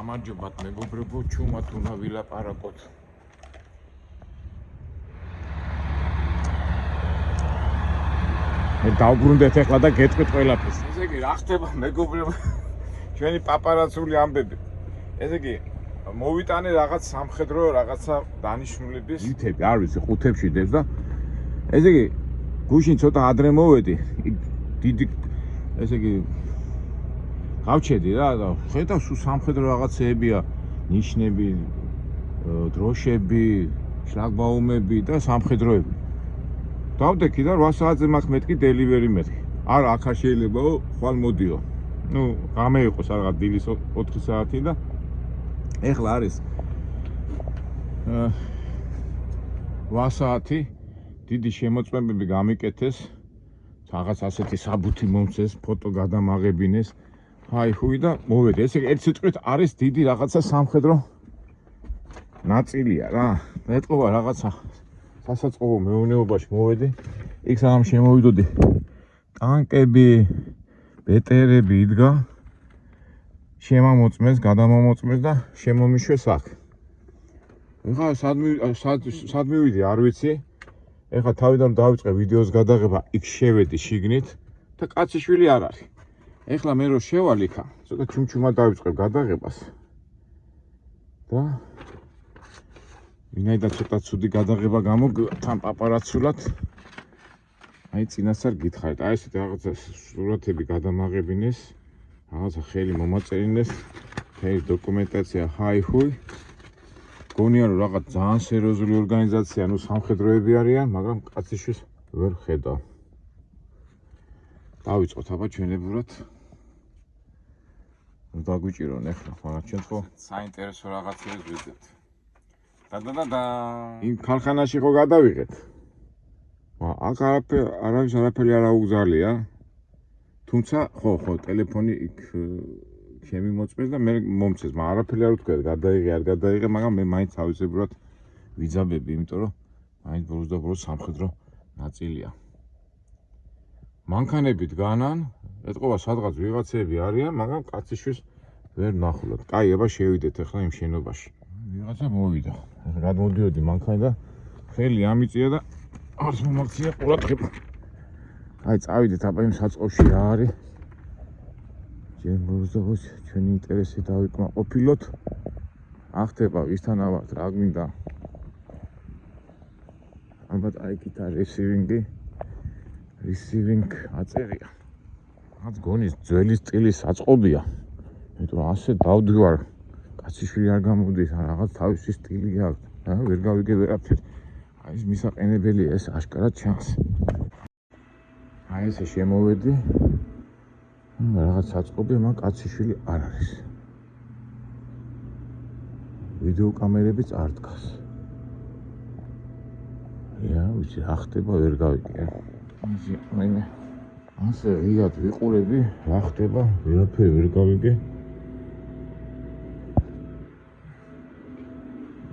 გამარჯობათ მეგობრებო, ჩუმად უნდა ვილაპარაკოთ. მე დავბრუნდეთ ახლა და გეტყვით ყველაფერს. ესე იგი, რა ხდება მეგობრებო? ჩვენი პაპარაცული ამბები. ესე იგი, მოვიტანე რაღაც სამხედრო რაღაცა დანიშნულების. ითები, არ ვიცი, ყუთებში დებს და ესე იგი, გუშინ ცოტა ადრე მოვედი. დიდი ესე იგი გავჩედი რა და ხედავ სულ სამხედრო რაღაცეებია, ნიშნები, დროშები, შლაგბაუმები და სამხედროები. დავდექი და 8 საათზე მაქვს მეთქი დელივერი მეთქი. არა, აქ არ შეიძლებაო, ხვალ მოდიო. ნუ, ღამე იყოს რაღაც დილის 4 საათი და ეხლა არის 8 საათი, დიდი შემოწმებები გამიკეთეს, რაღაც ასეთი საბუთი მომწეს, ფოტო გადამაღებინეს. აი ხუი და მოვედი. ესე ერთ სიტყვით არის დიდი რაღაცა სამხედრო ნაწილია რა. ეტყობა რაღაცა სასაწყობო მეურნეობაში მოვედი. იქ სამ შემოვიდოდი. ტანკები, ბეტერები იდგა. შემამოწმეს, გადამამოწმეს და შემომიშვეს აქ. ეხლა სად მივიდი არ ვიცი. ეხლა თავიდან დავიწყე ვიდეოს გადაღება, იქ შევედი შიგნით და კაციშვილი არ არის. ეხლა მე რო შევალ იქა, ცოტა ჩუმჩუმად დავიწყებ გადაღებას. და ვინაიდან ცოტა ცუდი გადაღება გამოგვა თან პაპარაცულად. აი წინასწარ გითხარით, აი ესეთი რაღაცა სურათები გადამაღებინეს, რაღაცა ხელი მომაწერინეს, ხელი დოკუმენტაცია ჰაი-ჰუი. გონია რომ რაღაც ძალიან სერიოზული ორგანიზაცია, ნუ სამხედროები არიან, მაგრამ კაციშვილს ვერ ხედავ. დავიწყოთ აბა ჩვენებურად. დაგვიჭირონ ახლა, მაგრამ ჩვენ ხო საინტერესო რაღაცებს ვიძებთ. და იმ ქარხანაში ხო გადავიღეთ. აქ არავის არაფერი არ აუგზალია. თუმცა ხო, ტელეფონი იქ ჩემი მოწმეს და მე მომწეს, მაგრამ არაფერი არ ვთქვა, გადაიღე, არ გადაიღე, მაგრამ მე მაინც თავისებურად ვიძაბები, იმიტომ რომ მაინც ბოლოს და ბოლოს სამხედრო ნაწილია. მანქანები დგანან, ეტყობა სადღაც ვიღაცები არიან, მაგრამ კაციშვილს ვერ ნახულობ. კაი, აბა შევიდეთ ახლა იმ შენობაში. ვიღაცა მოვიდა. გადმოდიოდი მანქანა და ხელი ამიწია და არც მომაქცია ყურადღება. აი, წავიდეთ აბა იმ საწყობში რა არის. ჯერ მოვზდოთ ჩვენი ინტერესი დავიკმაყოფილოთ. ახტება ვისთანავართ რა გვინდა. ალბათ აი კითხა receiving აწერია. რაც გონის ძველი სტილის საწყობია. იმიტომ რომ ასე დავდივარ. კაციშვილი არ გამოდის, რაღაც თავისი სტილი აქვს. რა ვერ გავიგე ვერაფერი. აი ეს მისაყენებელია, ეს აშკარად ჩანს. აი ესე შემოვედი. რაღაც საწყობია, მაგრამ კაციშვილი არ არის. ვიდეო კამერებიც არ დგას. რა ვიცი, რა ხდება ვერ გავიგე. მე ასე რიად ვიყურები, რა ხდება, ვერაფერი ვერ გავიგე.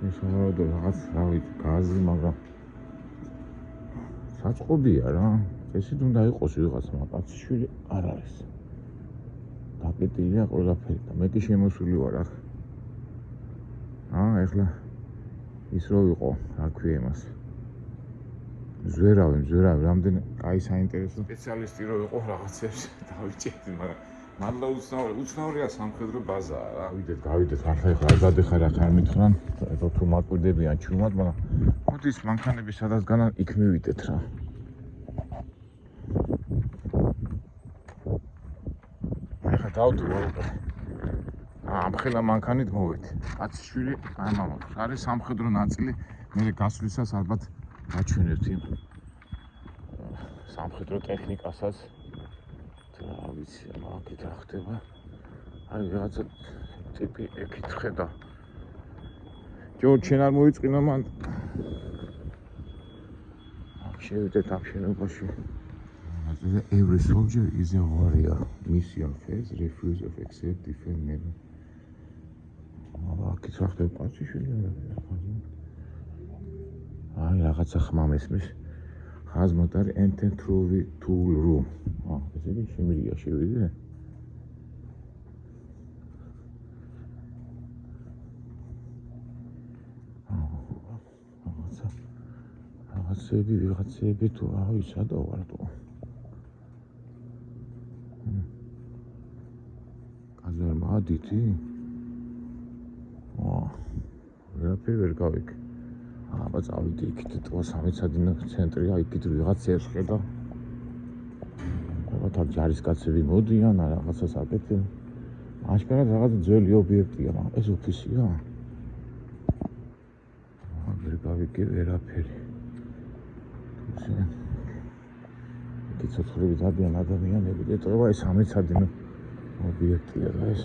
ეს რა რაღაც რა ვიცი, გაზი, მაგრამ საწყობია რა. ესეთ უნდა იყოს ვიღაცა, მაგრამ კაციშვილი არ არის. დაკეტილია ყველაფერი და მე კი შემოსული ვარ აქ. ეხლა ის რო იყო, რა ქვია იმას. ზვერავი, რამდენი კაი საინტერესო სპეციალისტი რო იყო რაღაცებს დავიჭერდი, მაგრამ მადლა უცნაურია სამხედრო ბაზაა რა. გავიდეთ, ახლა არ გადეხარ, ახლა არ მითხრან, თუ მაკვირდებიან ჩუმად, მაგრამ მოდის მანქანები სადაც განან იქ მივიდეთ რა. ახლა დავდივარ უკვე. ამხელა მანქანით მოვედი. კაციშვილი არ მომაქვს. არის სამხედრო ნაწილი, მე გასვლისას ალბათ გაჩვენებთ იმ სამხედრო ტექნიკასაც. რა ვიცი, აქეთ რა ხდება. აი რაღაცა ტიპი ეკითხე და ჯორჯ შენ არ მოიწყინა მან. აქ შევიდეთ ამ შენობაში. Every soldier is a warrior. Mission phase, refuse of accept, defend, never. აქეთ რა ხდება კაციშვილი. აი რაღაცა ხმა მესმის. ხაზმოტარი enter through tool room. ესე იგი შემიძლია შევიდე. ვიღაცები თუ რავი სადა ვარ თუ კაზერმა დითი ვერაფერი ვერ გავიქ აბა წავიდი იქით თუ სამეცადინო ცენტრია იქით ვიღაცებს ხედა აბა ჯარისკაცები მოდიან რაღაცას აკეთებენ აშკარად რაღაც ძველი ობიექტია მაგრამ ეს ოფისია ვერ გავიქე ვერაფერი იქით ცოცხლებით ადიან ადამიანები ეტყობა ეს სამეცადინო ობიექტია და ეს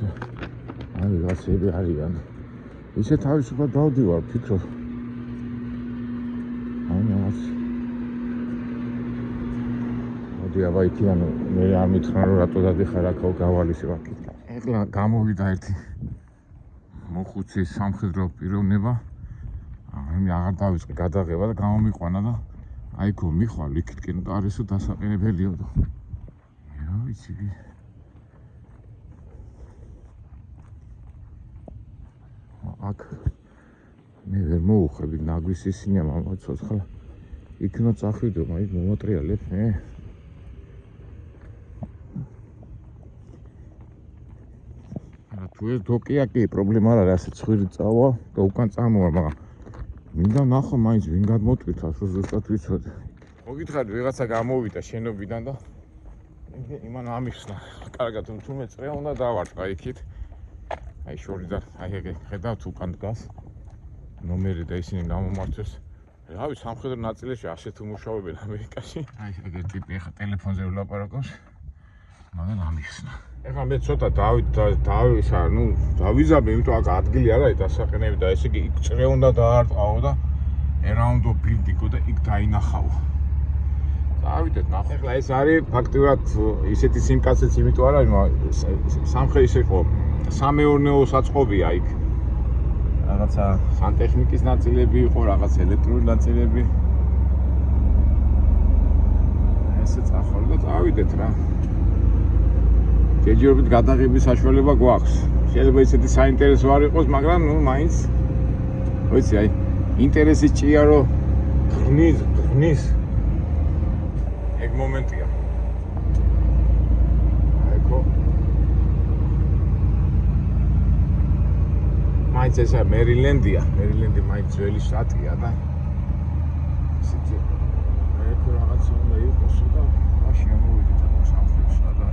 ვიღაცები არიან ისე თავისუფლად დავდივარ ფიქრობ რაღაც მოდი აბა იქიდან მე არ მითხრა რომ რატო დადიხარ აქ გავალისი ვაკით ეხლა გამოვიდა ერთი მოხუცი სამხედრო პიროვნება მე აღარ დავიწყე გადაღება და გამომიყვანა და აიქო მიხვალ იქითკენ და არისო დასაყენებელიო და რა ვიცი აქ მე ვერ მოუხები ნაგვის ისინია მამა ცოცხლა იქნო წახვიდო მაინც მომატრიალებ მე არა თუ ეს დოკია კი პრობლემა არ არის ასე ცხვირი წავა და უკან წამოვა მაგრამ მინდა ნახო მაინც ვინ გადმოტვირთავს რომ ზუსტად ვიცოდე მოგითხარი ვიღაცა გამოვიდა შენობიდან და იმან ამიხსნა კარგად თუმცა წრე უნდა დავარტყა იქით აი შორიდან აი ეგ ხედავთ უკან დგას ნომერი და ისინი გამომართვეს რავი სამხედრო ნაწილებში ასეთ უმუშავებენ ამერიკაში აი ეგ ტიპი ახლა ტელეფონზე ვლაპარაკობს მაგრამ ამიხსნა ეხლა მე ცოტა დავისა ნუ დავიზაბე იმიტომ აქ ადგილი არ არის დასაყენები და ესე იგი იქ წრე უნდა დაარტყაო და ერაუნდო ბილდინგო და იქ დაინახავ დავიდეთ ნახო ეხლა ეს არის ფაქტიურად ისეთი სიმკაცეც იმიტომ არ არის მაგრამ სამხედრო ისე იყო სამეურნეო საწყობია იქ რაღაცა სანტექნიკის ნაწილები იყო რაღაც ელექტრონული ნაწილები ესე წახვალ და წავიდეთ რა ჯერჯერობით გადაღების საშუალება გვაქვს შეიძლება ისეთი საინტერესო არ იყოს მაგრამ ნუ მაინც ვიცი აი ინტერესი ჭია რომ ღნის ეგ მომენტია აიქო მაინც ესა მერილენდი მაინც ძველი შტატია და ისეთი აიქო რაღაცა უნდა იყოს და მაშინ ამოვიდეთ აქ სამხრეთში და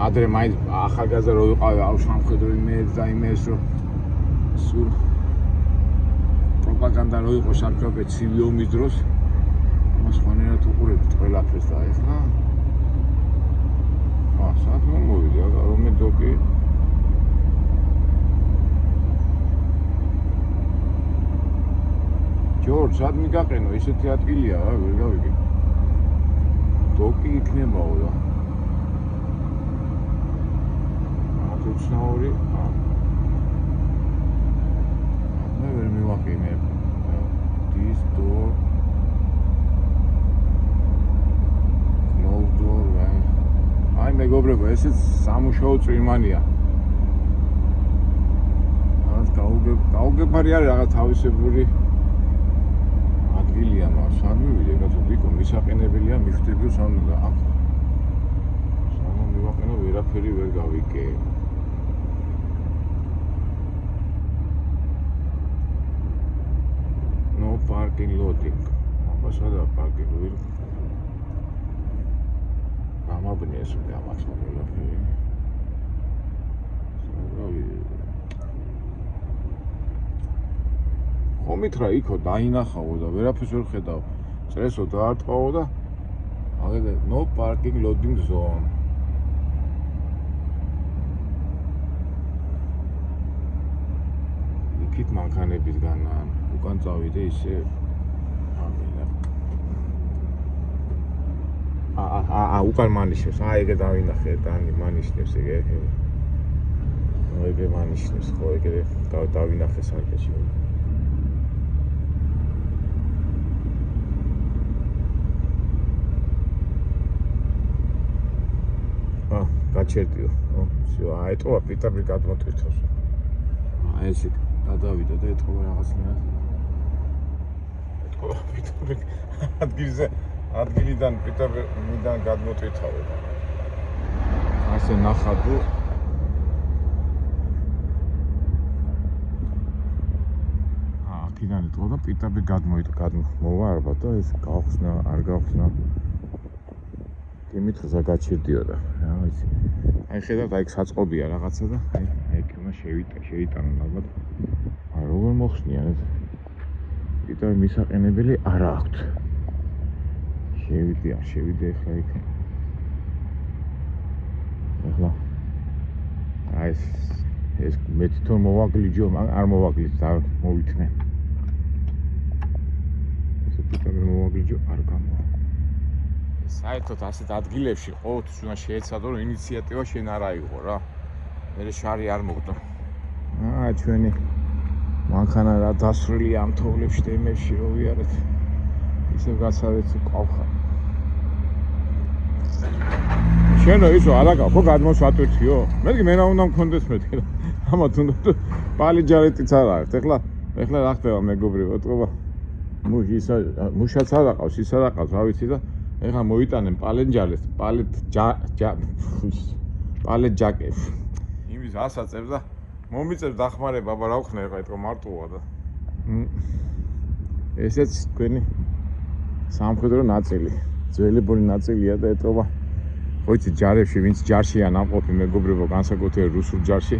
ადრე მაინც ახალგაზრდა რო ვიყავი აუ სამხედრო იმეებს და იმეებს რომ სულ პროპაგანდა რო იყო სამხედრო ცივი ომის დროს მას ხანერად უყურებთ ყველაფერს და ეხლა სად მომოვიდი აგა რომე დოკი ჯორჯ სად მიგაყენო ისეთი ადგილია რა ვერ გავიგე დოკი იქნებაო რა უცნაური მე ვერ მივაყენე this door close door აი მეგობრებო ესეც სამუშაო წვიმანია რაღაც გაუგებარი არის რაღაც თავისებური ადგილია მაგრამ სად მივიდე კაცო დიკო მისაყენებელია მიხვდებიო სამ და აქ სამ მივაყენო ვერაფერი ვერ გავიკე parking loading აბასადა parking ვირ გამაბნიეს უკვე ამას ყველაფერი ხომით რა იქო დაინახავო და ვერაფერს ვერ ხედავ წრესო დაარტყაო და აგე no parking loading zone იქით მანქანებისგან უკან წავიდე ისე უკან მანიშნებს ეგე დავინახე და მანიშნებს ეგე მანიშნებს ხო ეგე დავინახე სარკეში გაჩერდიო. всё, ეტყობა პიტაბრი გადმოტვირთავს. ესე გადავიდა და ეტყობა რაღაცნაირად. ეტყობა პიტაბრი ადგილიდან პიტაბრიდან გადმოტვირთავება. ასე ნახადო. აქედან ეტყობა პიტაბრი გადმოვა ალბათ და ეს გავხსნა, არ გავხსნა. იმითხსა გაჩერდიოდა, რა ვიცი. აი ხედავთ, აი საწყობია რაღაცა და აი ექმა შეიტანონ ალბათ. როგორ მოხსნიან ეს? პიტაბრი მისაყენებელი არა აქვთ. შევიდე ახლა იქ. ახლა აი ეს მე თვითონ მოვაგლიჯო, არ მოვაგლიჯ და მოვითმე. ეს პიტაბრი მოვაგლიჯო არ გამოვა. საერთოდ ასეთ ადგილებში ყოველთვის უნდა შეეცადო რომ ინიციატივა შენ არ აიღო რა. მე შარი არ მოგდო. ჩვენი მანქანა რა დასრულია ამ თოვლებში და იმებში რო ვიარეთ. ისევ გასავეცი ყავხარ. შენო ისო არაგა ხო გადმოსვატვირთიო? მეთქი მე რა უნდა მქონდეს მეთქი. ამა თუნდაც პალიჯარეტიც არ არის. ეხლა რა ხდება მეგობრებო, ეტყობა. მუშაც არ აყავს, ის არ აყავს, რა ვიცი და ეხლა მოიტანენ პალენჯალეს, პალეთ ჯაკებს. იმის ასაწევს და მომიწევს დახმარება, აბა რა ვხნე ეხლა ეთქო მარტოა და. ესეც თქვენი სამხედრო ნაწილი, ძველებური ნაწილია და ეთქობა. ხოიცი ჯარებში, ვინც ჯარშია ნამყოფი მეგობრებო, განსაკუთრებით რუსულ ჯარში.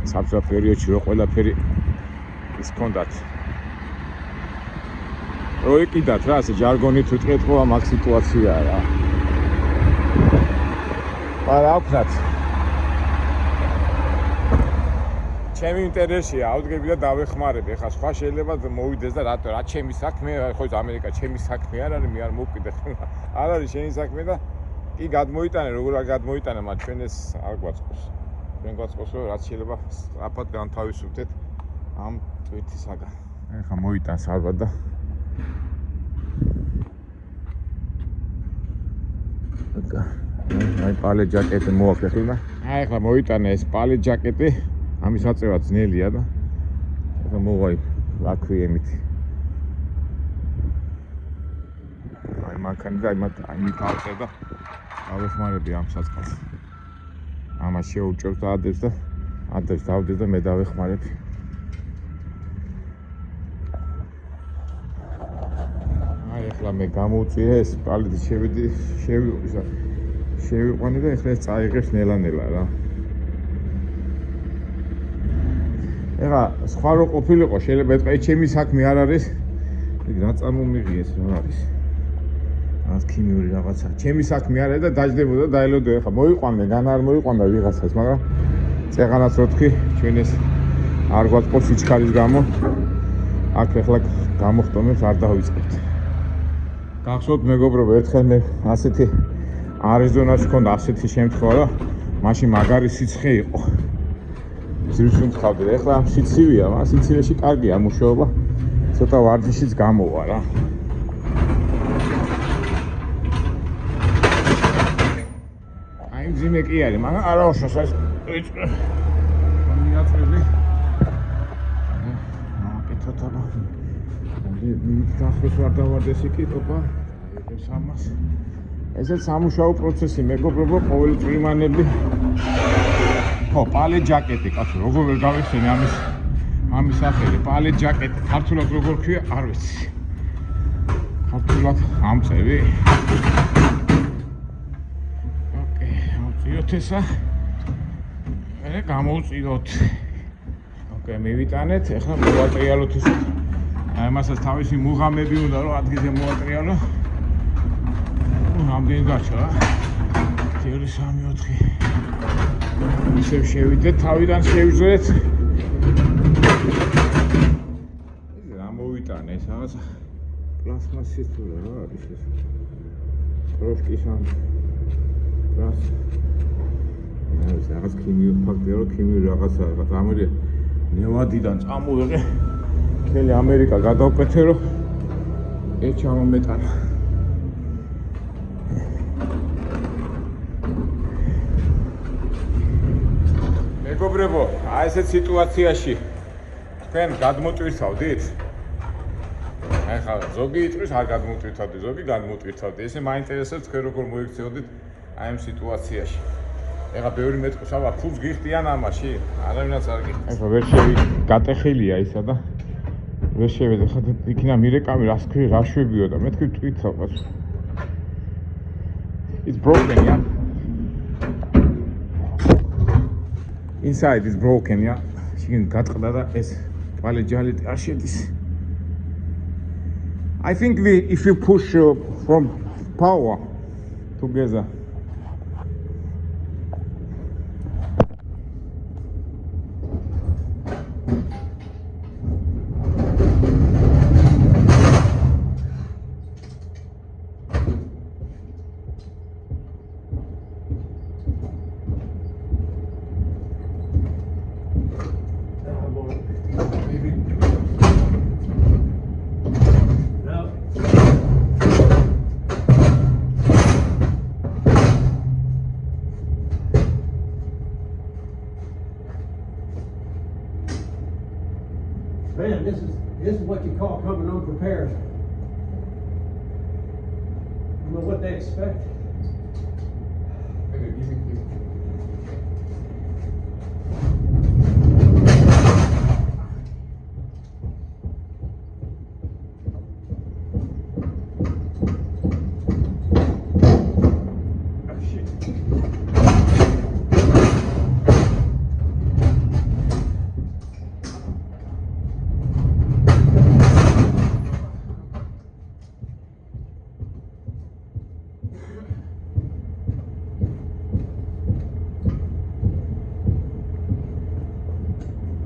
საბჭოთა პერიოდში რო ყველაფერი ის ჰქონდათ. რო ეკიდათ რა, ასე ჟარგონით ვიტყვით ხო ამ სიტუაციაა რა. არა ვქნათ. ჩემი ინტერესია, ავდგები და დავეხმარებ. ეხლა სხვა შეიძლება მოვიდეს და რატო რა ჩემი საქმეა, ხო ამერიკა ჩემი საქმე არ არის, მე არ მოვკიდე. არ არის შენი საქმე და კი გადმოიტანე, როგორ არ გადმოიტანე, მაგრამ ჩვენ ეს არ გვაწყობს. ჩვენ გვაწყობს რომ რაც შეიძლება სწრაფად განთავისუფლდეთ ამ ტვირთისაგან. ეხლა მოიტანს ალბათ და აი პალეთ ჯაკეტი მოაქეხლა. აი ეხლა მოიტანე ეს პალეთ ჯაკეტი, ამის აწევა ძნელია და ეხლა მოვაი ლაქვიემით. აი მანქანა და აი მითავწე და დავეხმარები ამ საწყალს. ამას შეუჭევს და ადებს დავდეს და მე დავეხმარებ. აი ეხლა მე გამოვწიე ეს პალეთი შევიყვანე და ეხლა ეს წაიღებს ნელა-ნელა რა. ეხლა სხვა რო ყოფილიყო შეიძლება ეთქვა ჩემი საქმე არ არის. რა წარმომიღიეს რა არის? რაც ქიმიური რაღაცა. ჩემი საქმე არ არის და დაждდებოდა დაელოდო ეხლა მოიყვანე, გან არ მოიყვანდა ვიღაცას, მაგრამ წეღანაც რო თქვი, ჩვენ ეს არ გვაწყობს სიჩქარის გამო. აქ ეხლა გამოხტომებს არ დავიწყებთ. გახსოვთ მეგობრებო, ერთხელ მე ასეთი არიზონაში მქონდა ასეთი შემთხვევა, რომ მაშინ მაგარი სიცხე იყო. ზრდის ვიმცხავდი და ეხლა სიცივია, მაგრამ სიცივეში კარგია მუშაობა. ცოტა ვარჯიშიც გამოვა რა. აი მძიმე კი არის, მაგრამ არა უშავს ეს ვიწყე. მიაწვევი. აკეთოთ აბა. მითხრას ვარ დავარდეს იქიტობა. ეს ამას. ესეც სამუშაო პროცესი, მეგობრებო, ყოველი წვიმანები. ხო, პალეთ ჯაკეტი, კაცო, როგორ ვერ გავიხსენე ამის სახელი, პალეთ ჯაკეტი, ქართულად როგორ ქვია, არ ვიცი. ქართულად ამწევი. ოკეი, ავწიოთ ესა. მე გამოვწიოთ. ოკეი, მივიტანეთ, ეხლა მოვატრიალოთ ისე. აი მასაც თავისი მუღამები უნდა რომ ადგილზე მოვატრიალო. რამდენი გაჩა რა? 1 2 3 4 ისევ შევიდეთ, თავიდან შევიძვეთ. რა მოვიტანე ეს რაღაც პლასმასის თუ რა არის ეს? პროფკის ან პრას. ეს რაღაც ქიმიური ფაქტორია, ქიმიური რაღაცა, ამერი ნევადიდან წამოვიღე. მთელი ამერიკა გადავკვეთე, რომ ეს ჩამომეტანა. მეგობრებო, აი ესეთ სიტუაციაში თქვენ გადმოტვირთავდით? ახლა ზოგი იტყვის არ გადმოტვირთავდი, ზოგი გადმოტვირთავდი. ესე მაინტერესებს თქვენ როგორ მოიქცეოდით აი ამ სიტუაციაში. ეხლა ბევრი მეტყვის, აბა ფულს გიხდიან ამაში? არავინაც არ გიხდის. ეხლა ვერ გატეხილია ისა და ვერ შევედი, ხა იქნა მირეკამი რა შვებიო და მე თქვი ტვითავ ყავს. It's broken, yeah. Inside is broken, yeah. შიგნით გატყდა და ეს ვალე ჯალით არ შედის. I think if you push from power together. Man, this is what you call coming unprepared. I don't know what they expect.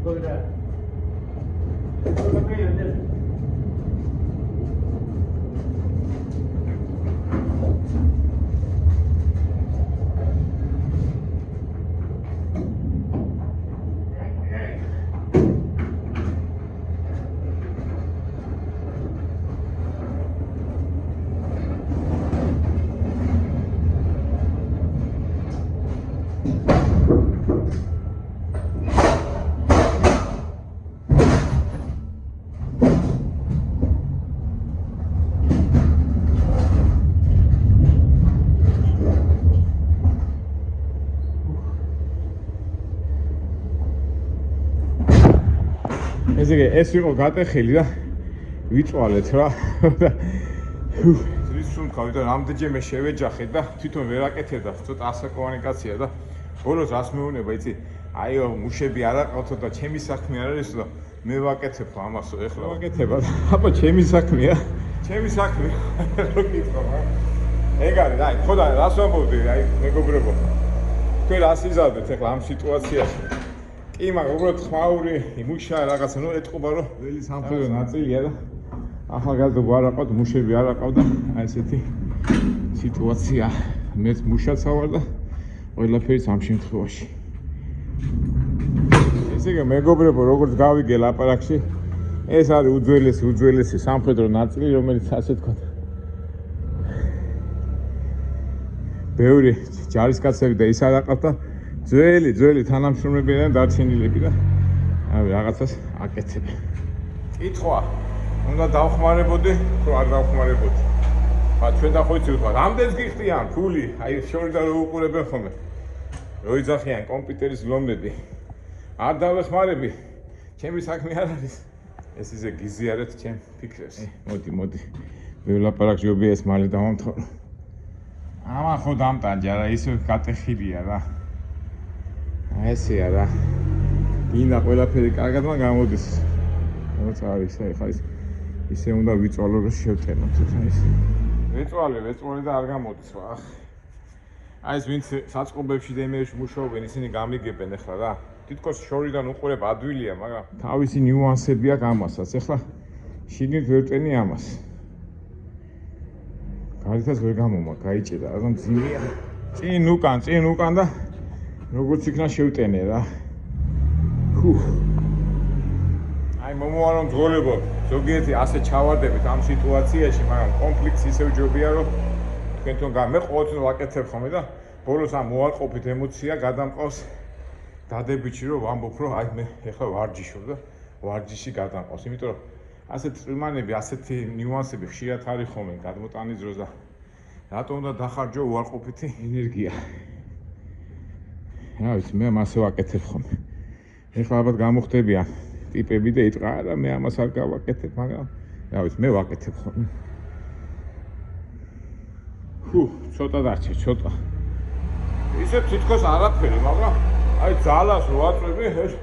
Look at that. Look at me in this. ეს იყო გატეხილი და ვიწვალეთ რა. ის სუნთქავი და რამდენჯერმე შევეჯახეთ და თვითონ ვერ აკეთებდა, ცოტა ასაკოვანი კაცია და ბოლოს რას მეუნება, იცი? აი მუშები არ აყავთო და ჩემი საქმე არ არის და მე ვაკეთებ ამასო, ეხლა ვაკეთება. აბა ჩემი საქმეა. ჩემი საქმე. რო კითხავ, რა. ეგ არის, აი, ხო და რას ვამბობდი, აი, მეგობრებო. თქვენ რას იზარდეთ ეხლა ამ სიტუაციაში? კი, მაგრამ უბრალოდ ხმაური, იმუშა რაღაცა, ნუ ეთყობა რომ ველი სამხედრო ნაწილია და ახალგაზრდობა არ აყავთ, მუშები არ აყავდა, აი ესეთი სიტუაცია. მეც მუშაცა ვარ და ყველაფერიც ამ შემთხვევაში. ესე იგი, მეგობრებო, როგორც გავიგე ლაპარაკში, ეს არის უძველესი სამხედრო ნაწილი, რომელიც ასე თქვა. ბევრი ჯარისკაცები და ის არ აყავთ და ძველი თანამშრომლებიდან დარჩენილები და აი რაღაცას აკეთებენ. კითხვა, უნდა დავხმარებოდი, თუ არ დავხმარებოდი. ჩვენ და ხო იცი ვთქვა, რამდენს გიხდიან ფული, აი შორიდან რო უყურებენ ხოლმე. რო იძახიან კომპიუტერის ლომები. არ დავეხმარები, ჩემი საქმე არ არის. ეს ისე გიზიარეთ ჩემ ფიქრებს. მოდი. ველაპარაკ ჯობია ეს მალე დავამთავრო. ამან ხო დამტანჯა რა, ისე გატეხილია რა. ესეა რა. გინდა ყველაფერი კარგადმა გამოდის. როგორც არის, ხა ისე უნდა ვიწვალო რომ შევტენო თვითონ ის. ვიწვალე და არ გამოდის რა. აი ეს ვინც საწყობებში და იმერში მუშაობენ, ისინი გამიგებენ ახლა რა. თითქოს შორიდან უყურებ ადვილია, მაგრამ თავისი ნიუანსები აქვს ამასაც. ახლა შიგნით ვერ ტენი ამას. გარითაც ვერ გამომა, გაიჭირა, რა მძიმეა. წინ უკან და როგორც იქნა შევტენე რა. აი მომოვარო მძღოლებო, ზოგიერთი ასე ჩავარდებით ამ სიტუაციაში, მაგრამ კონფლიქტს ისევ ჯობია რომ თქვენთან მე ყოველთვის ვაკეთებ ხოლმე და ბოლოს ამ მოარყოფით ემოცია გადამყავს დადებითში რომ ვამბობ რომ აი მე ეხლა ვარჯიშობ და ვარჯიში გადამყავს, იმიტომ რომ ასეთ წვიმანები, ასეთი ნიუანსები ხშირად არის ხოლმე გადმოტანის დროს და რატომ უნდა დახარჯო უარყოფითი ენერგია. რა ვიცი, მე ამასე ვაკეთებ ხოლმე. ეხლა ალბათ გამოხდებიან ტიპები და იტყვა არა მე ამას არ გავაკეთებ, მაგრამ რა ვიცი, მე ვაკეთებ ხოლმე. ცოტა დარჩა, ცოტა. ისე თითქოს არაფერი, მაგრამ აი ძალას რო აწვევი, ეს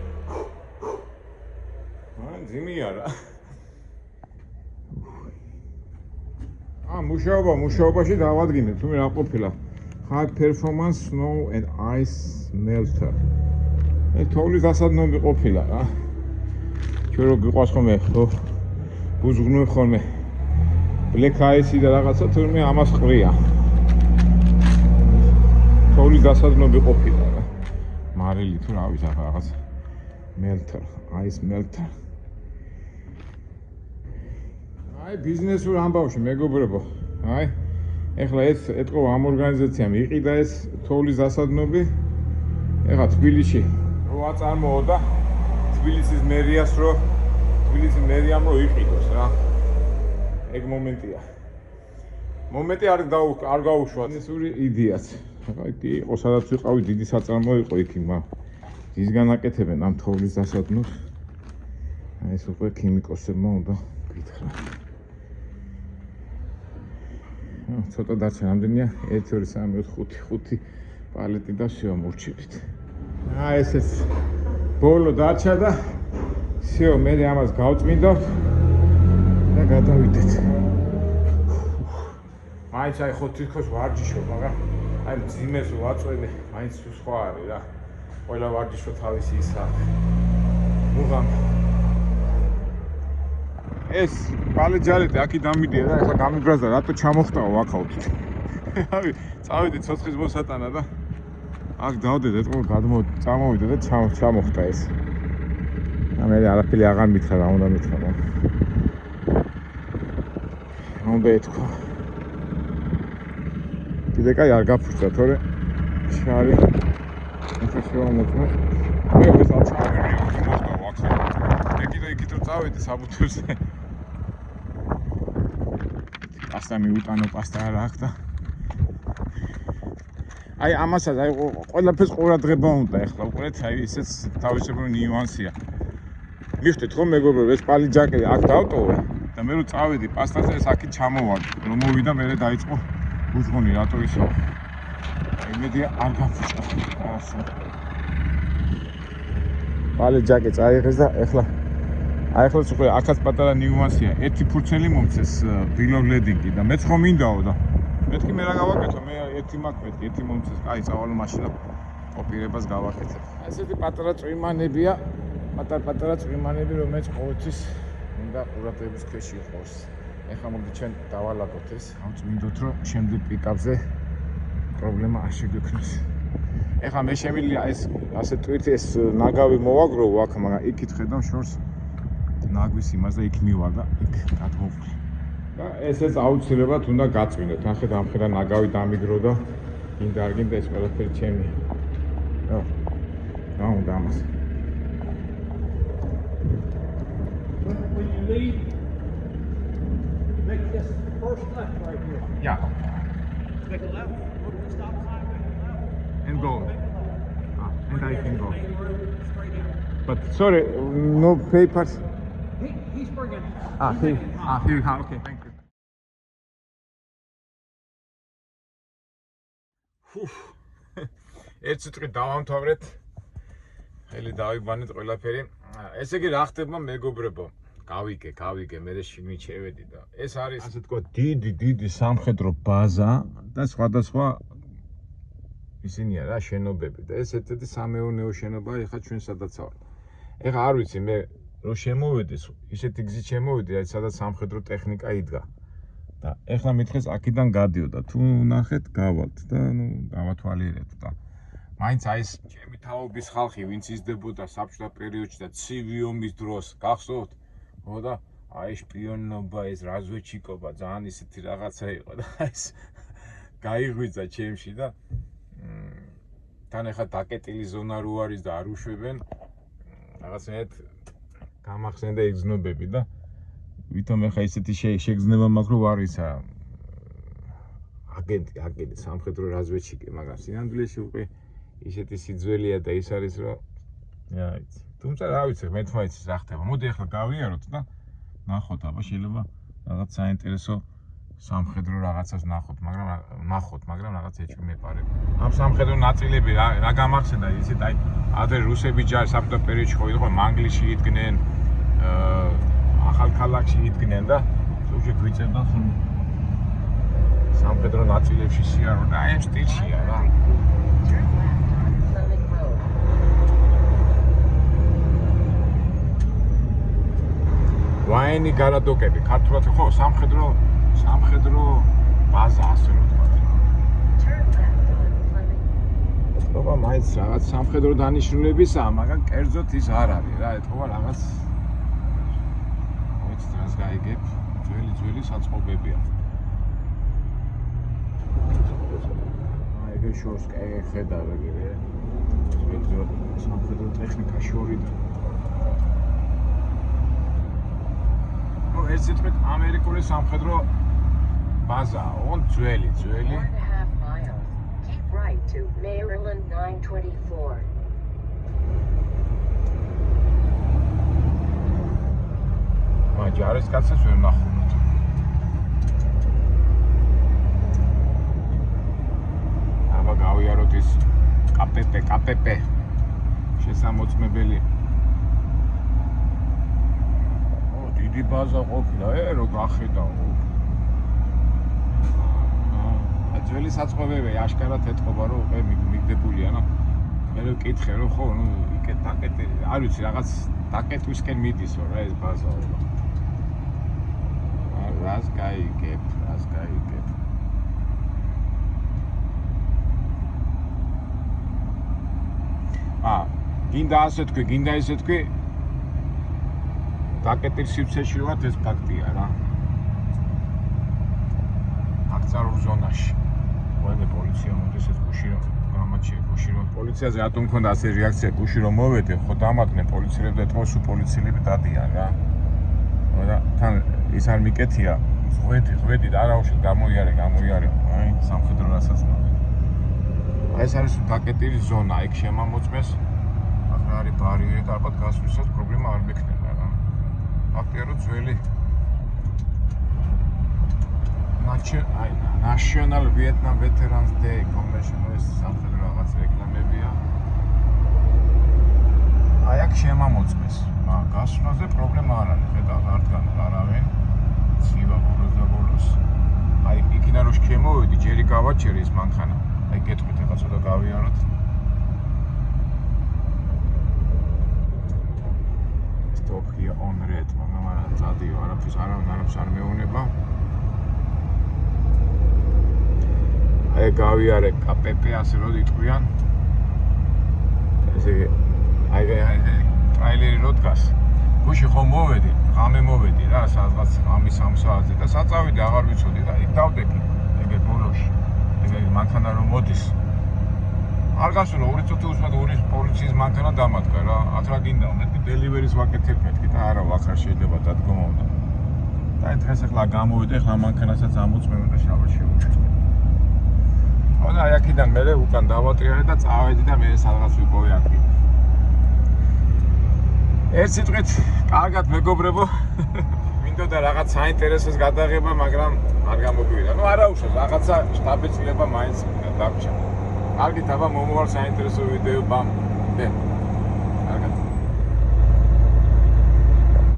ძიმია რა. მუშაობაში დავადგინე, თუ რა ყოფილა. High performance snow and ice melter. თოვლის დასადნობი ყოფილა რა. ჩვენ რო გიყვას ხოლმე, ხო? გუზღნო ხოლმე. Black ice და რაღაცა თურმე ამას ყრია. თოვლის დასადნობი ყოფილა რა. მარილი თუ რა ვიცი რაღაც melter, ice melter. აი ბიზნესურ ამბავში მეგობრებო. აი ეხლა ეს ეთყო ამ ორგანიზაციამ იყიდა ეს თოვლის დასადნობი. ეხლა თბილისში რო აწარმოო და თბილისის მერიას რო თბილისის მერიამ რო იყიდოს რა. ეგ მომენტია. მომენტი არ გაუშვა ბიზნესური იდეაც. აი კი იყო სადაც ვიყავი დიდი საწარმო იყო იქ მაგრამ ის განაკეთებენ ამ თოვლის დასადნობს. აი ეს უკვე ქიმიკოსებმა უნდა გითხრა. ცოტა დარჩა რამდენია 1 2 3 4 5 პალეტი და всё მორჩილით. ესეც ბოლო დარჩა და всё მე ამას გავწმინდავ და გადავიდეთ. მაინც აი ხო თითქოს ვარჯიშობ, მაგრამ აი მძიმეს ვაწვენე, მაინც სხვა არის რა. ყველა ვარჯიშო თავისი ისაა. მუღამ ეს პალეჯალეთი აქი დამიდია და ეხლა გამიბრაზდა რატო ჩამოხტაო აქაოთ. რავი, წავედი ცოცხლის მოსატანა და აქ დავდეთ ეთყო წამოვიდა და ჩამოხტა ეს. მე არაფერი აღარ მითხრა რა უნდა მითხრა. უნდა ეთქვა. კიდე კაი არ გაფუჭდა თორე შარი ეხლა შემოწმე. მე ეს არ ჩავერი მოხტაო აქა. მე კიდე იქით რომ წავედი საბუთურზე. პასტა მიუტანო, პასტა არ აქვს და აი ამასაც აი ყველაფერს ყურადღება უნდა ეხლა უყურეთ აი ესეც თავისებური ნიუანსია. მიხდით რომ მეგობრებო ეს პალიჯაკი აქ დავტოვე და მე რო წავედი პასტაზე ეს აქი ჩამოვარდი რომ მოვიდა მე დაიწყო უძღონი რატო ისო. იმედი არ გაფუჭდა. პალიჯაკი წაიღეს და ეხლა აი ახლა უკვე აქაც პატარა ნიუანსია. ერთი ფურცელი მომწეს ვილოვლედინგი და მეც ხომ მინდაო და მეთქი მე რა გავაკეთო მე ერთი მაქვს ერთი მომწეს. კაი წავალ მაშინ და კოპირებას გავაკეთებ. ესეთი პატარა წვიმანებია, პატარა წვიმანები რომელიც ყოველთვის უნდა ყურადღების ქვეშ იყოს. ეხლა მოდი ჩვენ დავალაგოთ ეს. ავწმინდოთ რომ შემდეგ პიკაპზე პრობლემა არ შეგვექნას. ეხლა მე შემიძლია ეს ასე ტვირთი ეს ნაგავი მოვაგროვო აქ, მაგრამ იქით ხედავ შორს ნაგვის იმას და იქ მივარ და იქ გადმოვყრი. და ესეც აუცილებლად უნდა გაწმინდოთ. ნახეთ ამ ხედა ნაგავი დამიგრო და გინდა არ გინდა ეს ყველაფერი ჩემი. რა უნდა ამას. When you leave, make this first left right here. Yeah. Make a left, go to the stop sign, make a left. And go. And I can go. Straight out. But sorry, no papers. He's bringing. Here, okay, thank you. ერთ წუთი დავამთავრეთ. ხელი დავიგვანეთ ყველაფერი. ესე იგი რა ხდება მეგობრებო? გავიგე, მე შიგნით შევედი და ეს არის ასე თქვა დიდი სამხედრო ბაზა და სხვადასხვა ისინია რა შენობები და ეს ერთ-ერთი სამეურნეო შენობაა ეხლა ჩვენ სადაც ვართ. ეხლა არ ვიცი მე რო შემოვედი, ისეთი გზით შემოვედი, აი სადაც სამხედრო ტექნიკა იდგა. და ეხლა მითხეს აქედან გადიოდა. თუ ნახეთ, გავალთ და ნუ დავათვალიერებთ და მაინც აი ეს ჩემი თაობის ხალხი, ვინც იზრდებოდა საბჭოთა პერიოდში და ცივი ომის დროს, გახსოვთ? ხო და აი შპიონობა, ეს რაზვეჩიკობა, ძალიან ისეთი რაღაცა იყო და აი ეს გაიღვიძა ჩემში და თან ახლა დაკეტილი ზონა რო არის და არ უშვებენ რაღაცნაირად გამახსენდა ეგზნობები და ვითომ ახლა ისეთი შეგრძნება მაქვს რომ არის აგენტი სამხედრო რაზვედში კი მაგრამ სინამდვილეში უკვე ისეთი სიძველეა და ის არის რომ აიცი თუმცა რა ვიცი მე თვითონ რა ხდება მოდი ახლა გავიაროთ და ნახოთ აბა შეიძლება რაღაც საინტერესო სამხედრო რაღაცას ნახოთ მაგრამ რაღაც ეჭვი მეპარებ ამ სამხედრო ნაწილები რა გამახსენდა ისეთ აი ადრე რუსები ჯარი საბჭოთა პერიოდში ხო მანგლისში იდგნენ ახალქალაქში იდგნენ და ზოგჯერ გვიწევდა სამხედრო ნაწილებში სიარო და აი ამ სტილშია რა ვაენი გარადოკები ქართულად ხო სამხედრო ბაზა ასე რომ თქვა. ეთქობა მაინც რაღაც სამხედრო დანიშნულებისაა, მაგრამ კერძოდ ის არ არის რა, ეთქობა რაღაც მოიც დღეს გაიგებ, ძველი საწყობებია. აი ეგ შორს ხედავ ეგრე. სამხედრო ტექნიკა შორიდან. ეს თვით ამერიკული სამხედრო ბაზა, on ძველი. Keep right to Maryland 924. ჯარის კაცებს ვერ ნახულობთ. აბა გავიაროთ ის KPP შესამოწმებელი. დიდი ბაზა ყოფილა, რო გახედავ. ძველი საწყობები აშკარად ეთყობა რომ უკვე მიგდებულია, მე ვკითხე რომ ხო, იქეთ დაკეტი, არ ვიცი რაღაც დაკეტვისკენ მიდის რა ეს ბაზა. რას გაიგებ. გინდა ასე თქვი, გინდა ისე თქვი. დაკეტილ სივრცეში ვართ ეს ფაქტია რა. აქცარულ ზონაში. ვაიმე პოლიცია მოდის ეს გუში რომ გამაჩიე გუში რომ პოლიციაზე რატომ მქონდა ასე რეაქცია გუში რომ მოვედი ხო დამატნენ პოლიციელები და თქოს პოლიციელები დადიან რა. და თან ის არ მიკეთია. ხვედი და არაუშავ გამოიარე. აი სამხედრო რასაც მოდი. აი ეს არის დაკეტილი ზონა, იქ შემამოწმეს. ახლა არის ბარიერი და ალბათ გასვლისას პრობლემა არ მექნება რა. ფაქტია რომ ძველი National Vietnam Veterans Day Convention ეს სამხედრო რაღაც რეკლამებია. აი აქ შემამოწმეს. გასვლაზე პრობლემა არ არის, ხედავთ არდგან არავინ. ცივა ბოლოს. აი იქიდან რომ შემოვედი, ჯერი გავაჩერე ის მანქანა. აი გეტყვით ახლა ცოტა გავიაროთ. Stop here on red, მაგრამ არა წადიო, არაფერს არ მეუნება. აი გავიარე KPP ასე რომ იტყვიან. ესე აი ტრაილერი რო დგას. გუში ხომ მოვედი, ღამე მოვედი რა, სადღაც ღამის 3 საათზე და საწავიდი აღარ ვიცოდი და იქ დავდექი. ეგ ბოლოში. ეგ მანქანა რომ მოდის. არ გასულა 2 წუთი უსმად ორი პოლიციის მანქანა დამადგა რა. აქ რა გინდა, მეთქი დელივერის ვაკეთებ მეთქი და არა ვახარ შეიძლება დადგომა უნდა. და აი დღეს ახლა გამოვიდე, ახლა მანქანასაც ამოწმევ და შავაში შევუშვი. და აი აქიდან მე უკან დავატრიალე და წავედი და მე სადღაც ვიპოვე აქ. ერთ სიტყვით, კარგად მეგობრებო. მინდოდა რაღაც საინტერესოს გადაღება, მაგრამ არ გამოგვივიდა. არა უშავს, რაღაცა შტაბეცილება მაინც დაგჭა. კარგით, აბა მომავალ საინტერესო ვიდეო ბამ.